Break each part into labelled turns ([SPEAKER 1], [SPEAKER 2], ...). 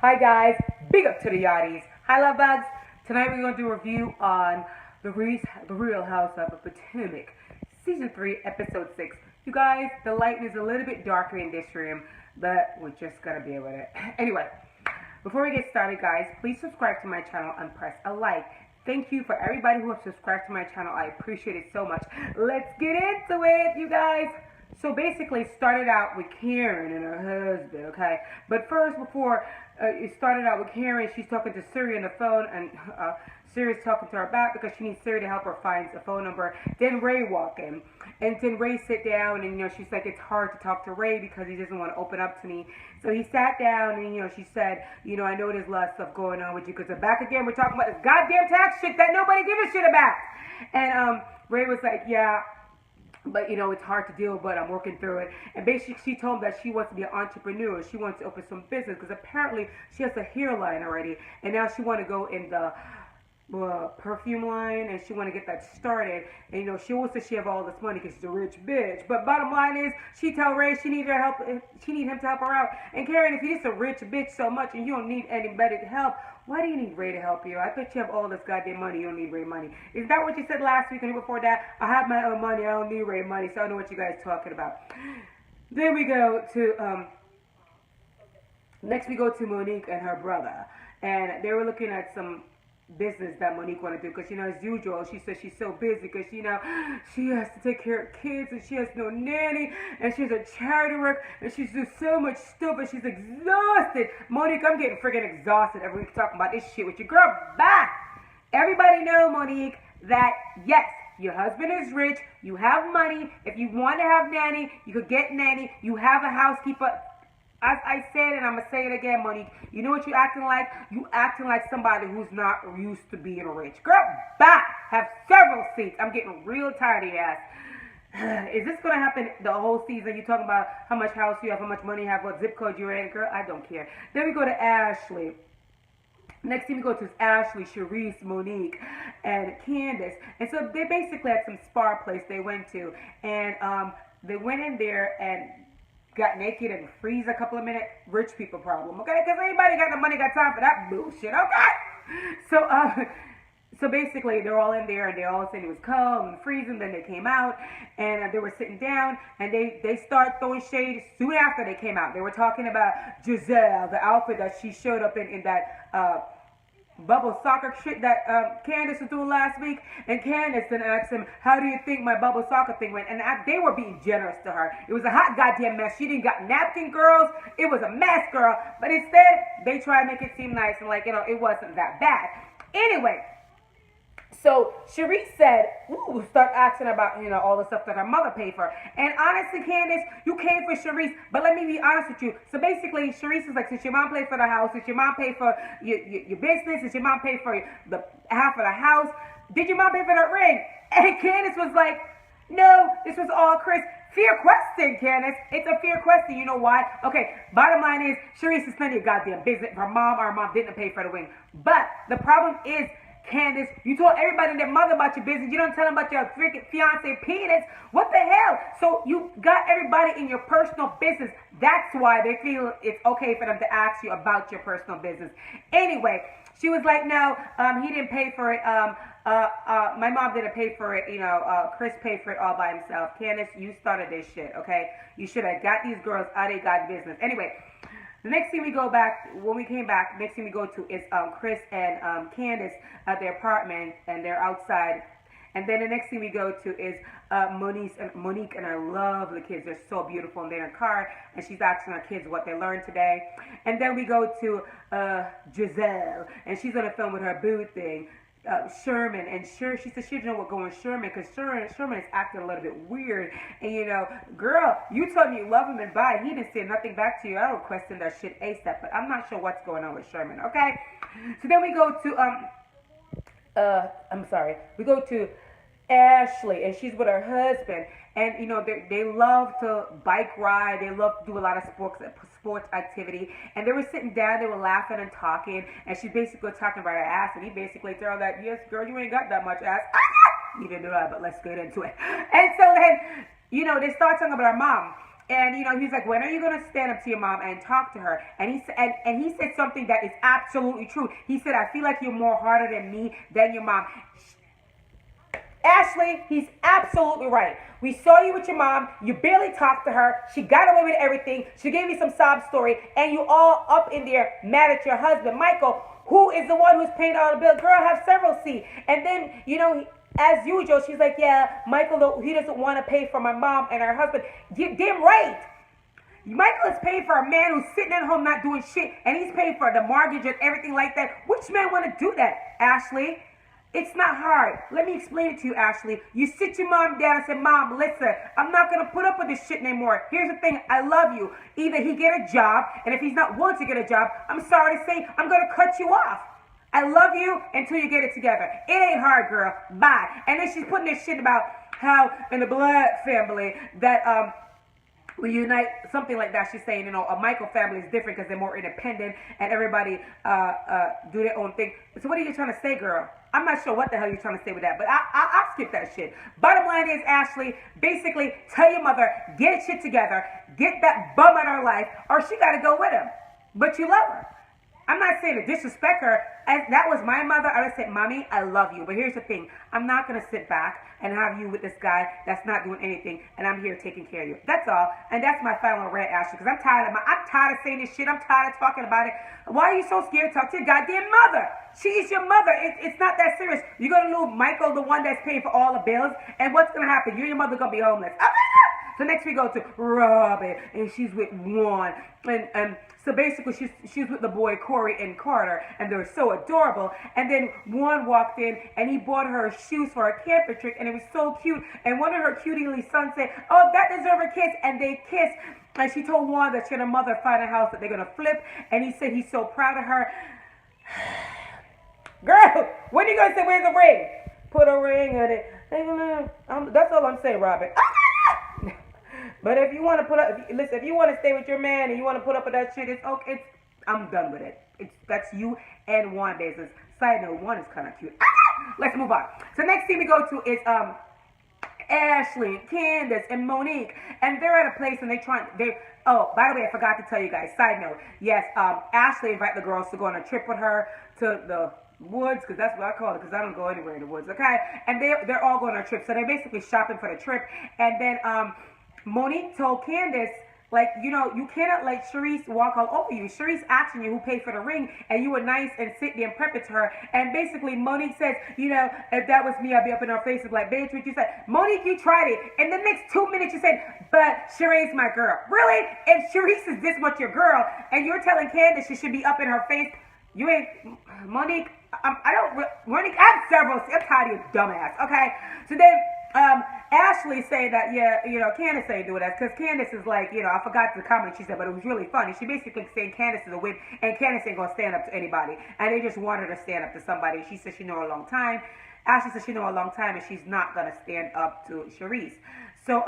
[SPEAKER 1] Hi guys, big up to the yachties. Hi love bugs. Tonight we're going to do a review on the Real Housewives of Potomac, Season 3, Episode 6. You guys, the lighting is a little bit darker in this room, but we're just going to be with it. Anyway, before we get started guys, please subscribe to my channel and press a like. Thank you for everybody who has subscribed to my channel. I appreciate it so much. Let's get into it, you guys. So basically, started out with Karen and her husband, okay? But first, before it started out with Karen, she's talking to Siri on the phone, and Siri's talking to her back because she needs Siri to help her find the phone number. Then Ray walk in, and then Ray sit down, and she's like, it's hard to talk to Ray because he doesn't want to open up to me. So he sat down, and she said, I know there's a lot of stuff going on with you because back again, we're talking about this goddamn tax shit that nobody gives a shit about. And Ray was like, yeah. But it's hard to deal, but I'm working through it. And basically she told him that she wants to be an entrepreneur. She wants to open some business because apparently she has a hairline already, and now she want to go in the perfume line, and she want to get that started. And she wants to have all this money because she's a rich bitch. But bottom line is, she tell Ray she need her help. She need him to help her out. And Karen, if you're just a rich bitch so much and you don't need anybody to help, why do you need Ray to help you? I thought you have all this goddamn money. You don't need Ray money. Is that what you said last week and before that? I have my own money. I don't need Ray money. So I know what you guys talking about. Then we go to next we go to Monique and her brother, and they were looking at some business that Monique want to do because as usual she says she's so busy because she has to take care of kids and she has no nanny and she's a charity work and she's doing so much stuff and she's exhausted. Monique, I'm getting freaking exhausted every week talking about this shit with your girl. Bye. Everybody know, Monique, that yes, your husband is rich, you have money. If you want to have nanny, you could get nanny. You have a housekeeper. As I said, and I'm going to say it again, Monique, you know what you acting like? You acting like somebody who's not used to being rich. Girl, bye! Have several seats. I'm getting real tired of your ass. Is this going to happen the whole season? You talking about how much house you have, how much money you have, what zip code you're in? Girl, I don't care. Then we go to Ashley. Next thing we go to is Ashley, Sharice, Monique, and Candace. And so they basically had some spa place they went to. And they went in there and got naked and freeze a couple of minutes. Rich people problem, okay? Because anybody got the money got time for that bullshit, okay? So basically they're all in there and they all said it was cold and freezing. Then they came out and they were sitting down and they start throwing shade soon after they came out. They were talking about Giselle, the outfit that she showed up in that bubble soccer shit that Candace was doing last week. And Candace then asked him, how do you think my bubble soccer thing went? And they were being generous to her. It was a hot goddamn mess. She didn't got napkin girls. It was a mess, girl. But instead, they try to make it seem nice and like, it wasn't that bad. Anyway, so Sharice said, ooh, start asking about, all the stuff that her mother paid for. And honestly, Candace, you came for Sharice, but let me be honest with you. So basically, Sharice is like, since your mom paid for the house, since your mom paid for your business, since your mom paid for the half of the house, did your mom pay for that ring? And Candace was like, no, this was all Chris. Fair question, Candace. It's a fair question. You know why? Okay, bottom line is, Sharice is plenty of goddamn business. Her mom didn't pay for the ring. But the problem is, Candace, you told everybody and their mother about your business. You don't tell them about your freaking fiance penis. What the hell? So you got everybody in your personal business. That's why they feel it's okay for them to ask you about your personal business. Anyway, she was like, no, he didn't pay for it. My mom didn't pay for it. Chris paid for it all by himself. Candace, you started this shit, okay? You should have got these girls out of God's business. Anyway, the next thing we go back, when we came back, next thing we go to is Chris and Candace at their apartment, and they're outside. And then the next thing we go to is Monique and I love the kids. They're so beautiful, and they're in a car, and she's asking her kids what they learned today. And then we go to Giselle, and she's on a film with her boo thing. Sherman, and she said she didn't know what going with Sherman because Sherman is acting a little bit weird. And girl, you told me you love him and bye. He didn't say nothing back to you. I don't question that shit ASAP, but I'm not sure what's going on with Sherman. Okay, so then we go to we go to Ashley, and she's with her husband. And they love to bike ride. They love to do a lot of sports activity. And they were sitting down. They were laughing and talking. And she basically was talking about her ass. And he basically told her that, yes, girl, you ain't got that much ass. Neither do I, but let's get into it. And so then, they start talking about her mom. And he's like, when are you gonna stand up to your mom and talk to her? And he said something that is absolutely true. He said, I feel like you're more harder than me than your mom. Ashley, he's absolutely right. We saw you with your mom. You barely talked to her. She got away with everything. She gave you some sob story, and you all up in there mad at your husband, Michael, who is the one who's paying all the bills. Girl, have several seats. And then, as usual, she's like, yeah, Michael, he doesn't want to pay for my mom and her husband. You're damn right. Michael is paying for a man who's sitting at home not doing shit, and he's paying for the mortgage and everything like that. Which man want to do that, Ashley? It's not hard. Let me explain it to you, Ashley. You sit your mom down and say, Mom, listen, I'm not going to put up with this shit anymore. Here's the thing. I love you. Either he get a job, and if he's not willing to get a job, I'm sorry to say, I'm going to cut you off. I love you until you get it together. It ain't hard, girl. Bye. And then she's putting this shit about how in the blood family that, we unite, something like that. She's saying, a Michael family is different because they're more independent and everybody do their own thing. So what are you trying to say, girl? I'm not sure what the hell you're trying to say with that, but I'll skip that shit. Bottom line is, Ashley, basically tell your mother, get shit together, get that bum out of her life, or she got to go with him. But you love her. I'm not saying to disrespect her. That was my mother. I would say, Mommy, I love you. But here's the thing. I'm not going to sit back and have you with this guy that's not doing anything, and I'm here taking care of you. That's all. And that's my final rant, Ashley, because I'm tired of saying this shit. I'm tired of talking about it. Why are you so scared to talk to your goddamn mother? She is your mother. It's not that serious. You're going to lose Michael, the one that's paying for all the bills, and what's going to happen? You and your mother going to be homeless. So next we go to Robin, and she's with Juan, and so basically she's with the boy Corey and Carter, and they're so adorable. And then Juan walked in, and he bought her shoes for a camping trip, and it was so cute. And one of her cutie little sons said, "Oh, that deserves a kiss," and they kissed. And she told Juan that she and her mother find a house that they're gonna flip, and he said he's so proud of her. Girl, when are you gonna say where's the ring? Put a ring on it. That's all I'm saying, Robin. But if you want to if you want to stay with your man and you want to put up with that shit, it's okay. I'm done with it. That's you and Juan business. Side note, Juan is kind of cute. Let's move on. So next thing we go to is Ashley, Candace, and Monique, and they're at a place and oh, by the way, I forgot to tell you guys. Side note, yes, Ashley invited the girls to go on a trip with her to the woods, because that's what I call it, because I don't go anywhere in the woods, okay? And they're all going on a trip, so they're basically shopping for the trip. And then Monique told Candace, like, you cannot let Sharice walk all over you. Sharice asking you who paid for the ring, and you were nice and sit there and prep it to her. And basically, Monique says, if that was me, I'd be up in her face and like, bitch, what you said? Monique, you tried it. In the next 2 minutes, you said, but Sharice my girl. Really? If Sharice is this much your girl, and you're telling Candace she should be up in her face, you ain't, Monique, Monique, I have several, I'm tired of you dumbass, okay? So then, Ashley say that, Candace ain't doing that, because Candace is like, I forgot the comment she said, but it was really funny. She basically saying Candace is a wimp, and Candace ain't going to stand up to anybody, and they just wanted her to stand up to somebody. She said she know her a long time. Ashley said she know her a long time, and she's not going to stand up to Sharice. So,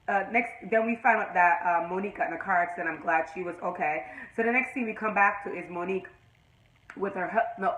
[SPEAKER 1] then we found out that Monique got in a car accident. I'm glad she was okay. So the next thing we come back to is Monique with her,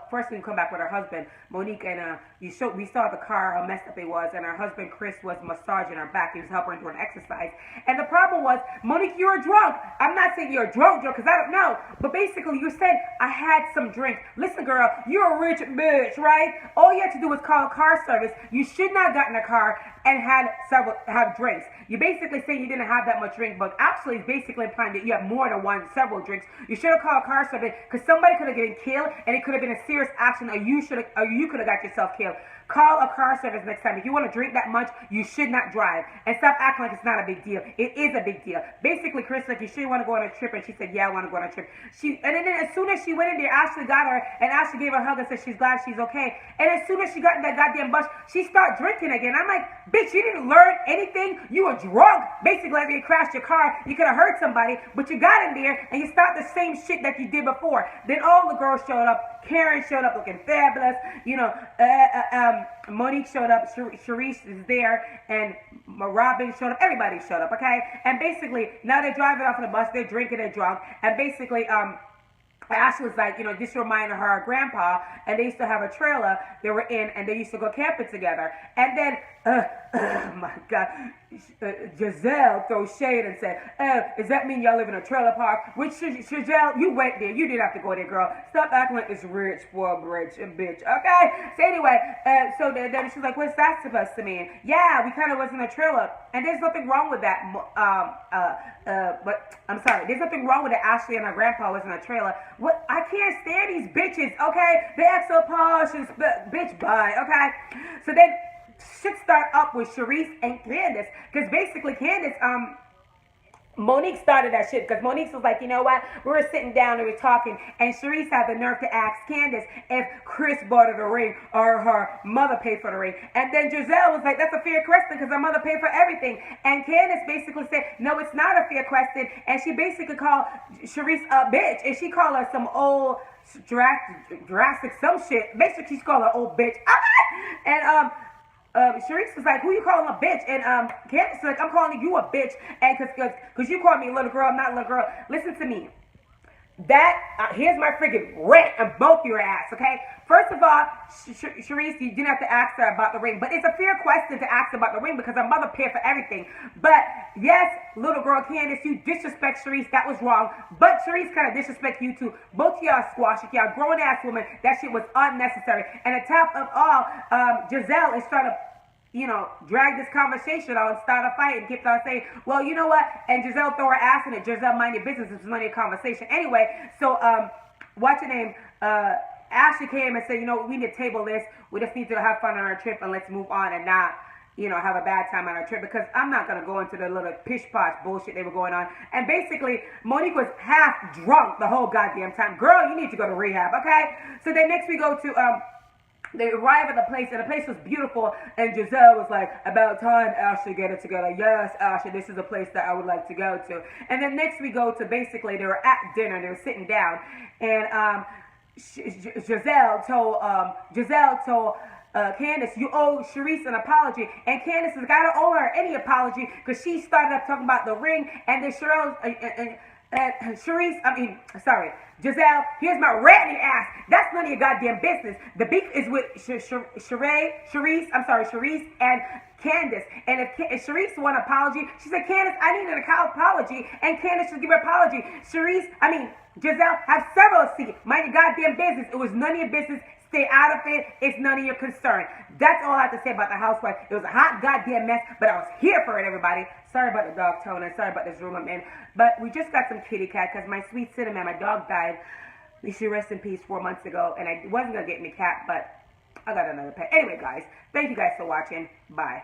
[SPEAKER 1] first we come back with her husband, Monique, and we saw the car, how messed up it was, and her husband, Chris, was massaging her back. He was helping her do an exercise. And the problem was, Monique, you're a drunk. I'm not saying you're a drunk, because I don't know, but basically you said, I had some drink. Listen, girl, you're a rich bitch, right? All you had to do was call a car service. You should not have gotten a car and have drinks. You basically say you didn't have that much drink, but actually it's basically implying that you have more than several drinks. You should have called a car service, because somebody could have been killed, and it could have been a serious accident, or you could have got yourself killed. Call a car service next time. If you want to drink that much, you should not drive. And stop acting like it's not a big deal. It is a big deal. Basically, Chris, like, you sure you want to go on a trip? And she said, yeah, I want to go on a trip. And then as soon as she went in there, Ashley got her, and Ashley gave her a hug and said she's glad she's okay. And as soon as she got in that goddamn bus, she started drinking again. I'm like, bitch, you didn't learn anything? You were drunk. Basically, after you crashed your car, you could have hurt somebody, but you got in there, and you started the same shit that you did before. Then all the girls showed up. Karen showed up looking fabulous. Monique showed up. Sharice is there, and Robin showed up. Everybody showed up, okay? And basically, now they're driving off on the bus. They're drinking. They're drunk. And basically, Ashley was like, this reminded her of grandpa, and they used to have a trailer they were in, and they used to go camping together. And then oh my God, Giselle throws shade and said, does that mean y'all live in a trailer park? Which, Giselle, you went there. You didn't have to go there, girl. Stop acting like this rich, spoiled, rich bitch, okay? So anyway, so then she's like, what's that supposed to mean? Yeah, we kind of was in a trailer. And there's nothing wrong with that, but I'm sorry. There's nothing wrong with it. Ashley and her grandpa was in a trailer. What? I can't stand these bitches, okay? They act so posh and bitch, bye, okay? So then shit start up with Sharice and Candace, because basically Candace, Monique started that shit, because Monique was like, you know what, we were sitting down and we were talking, and Sharice had the nerve to ask Candace if Chris bought her the ring or her mother paid for the ring. And then Giselle was like, that's a fair question because her mother paid for everything. And Candace basically said, no, it's not a fair question. And she basically called Sharice a bitch, and she called her some old Jurassic some shit. Basically, she called her old bitch. And Sharice was like, who you calling a bitch? And Candace was like, I'm calling you a bitch, and cause you called me a little girl, I'm not a little girl. Listen to me. That here's my friggin' rant on both your ass, okay? First of all, Sharice, you didn't have to ask her about the ring, but it's a fair question to ask about the ring because her mother paid for everything. But yes, little girl Candace, you disrespect Sharice, that was wrong. But Sharice kind of disrespect you too. Both of y'all squash it, y'all grown ass woman. That shit was unnecessary. And on top of all, Giselle is trying to, you know, drag this conversation on and start a fight and kept on saying, well, you know what? And Giselle throw her ass in it. Giselle, mind your business. It's none of your conversation. Anyway, so, what's your name? Ashley came and said, you know, we need to table this. We just need to have fun on our trip and let's move on and not, you know, have a bad time on our trip, because I'm not going to go into the little pish-posh bullshit they were going on. And basically, Monique was half drunk the whole goddamn time. Girl, you need to go to rehab, okay? So then next we go to, they arrive at the place, and the place was beautiful, and Giselle was like, about time Ashley get it together. Yes, Ashley, this is a place that I would like to go to. And then next we go to, basically, they were at dinner, they were sitting down, and Giselle told Candace, you owe Sharice an apology. And Candace is like, I don't owe her any apology, because she started up talking about the ring, and then Giselle, here's my ratty ass. That's none of your goddamn business. The beef is with Sharice and Candace. And if Sharice want an apology, she said, Candace, I need an apology. And Candace should give her an apology. Giselle, have several seats. Mind your goddamn business. It was none of your business. Stay out of it. It's none of your concern. That's all I have to say about the housewife. It was a hot goddamn mess, but I was here for it, everybody. Sorry about the dog tone, and sorry about this room I'm in. But we just got some kitty cat, because my sweet Cinnamon, my dog, died. She rest in peace 4 months ago, and I wasn't going to get me cat, but I got another pet. Anyway, guys, thank you guys for watching. Bye.